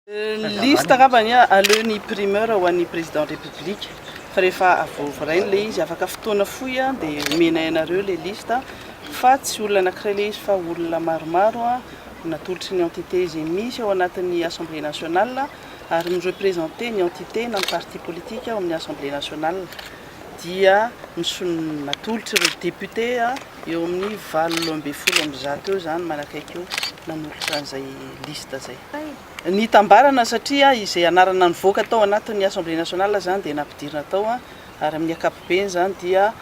Lista angambany aleony primeur ho an'ny président de république fa rehefa avovorainy le izy afaka fotoana fohy dia omena anareo le lista fa tsy olona anankiray le izy fa olona maromaro natolotry ny entité izay misy ao anatin'ny assemblée nationale ary mireprésenter ny entité na ny parti politique ao amin'ny assemblée nationale dia natolotry ireo député eo amin'ny 20 eo zany manakaiky eo nanolotra an'izay lista zay. Ny tambarana satria izay anarana nivoaka tao anatin'ny assemblée nationale zany dia nampidirina tao ary amin'ny ankapobeny zany dia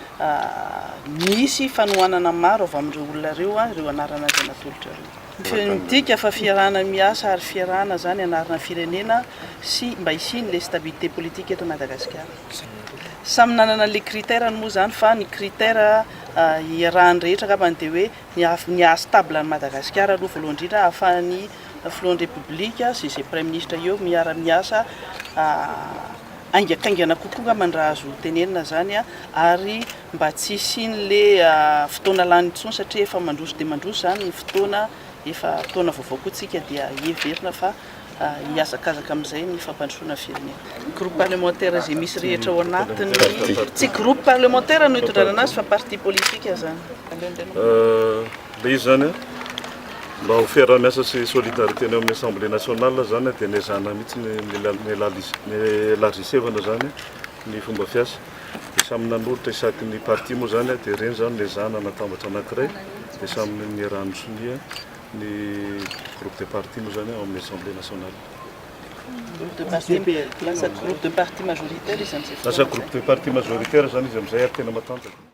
misy fanohanana maro avy amin'ireo olona ireo anarana izay natolotra ireo. Midika fa fiarahana miasa ary fiarahana zany anarana firenena sy mba hisiny le stabilité politique eto Madagasikara. Samy nanana le critère moa zany fa ny critère iarahany rehetra angambany dia hoe ny stable any Madagasikara aloha voalohany indrindra ahafahan'ny flot de république sy izay premier ministre eo miara-miasa aingakaingana kokoa angambany raha azo tenenina zany ary mba tsy hisiny le fotoana lany intsony satria efa mandroso dia mandroso zany ny fotoana efa fotoana vaovao koa tsika dia heverina fa hiazakazaka amin'izay ny fampandrosoana firenena. Groupe parlementaire izay misy rehetra ao anatiny tsy groupe parlementaire no hitondrana azy fa parti politique zany. Le izy zany mba ho fiarah-miasa sy solidarité ny amin'ny assemblée nationale zany dia niazana mihitsy n'élargissevana zany ny fomba fiasa dia samy nanolotra isaky ny parti moa zany dia ireny zany niazana natambatra anankiray dia samy niarahany sonia ny groupe de parti moa zany ao amin'ny assemblée nationale. Groupe de parti majoritaire izany. Lasa groupe de parti majoritaire zany izy amin'izay ary tena matanjaka.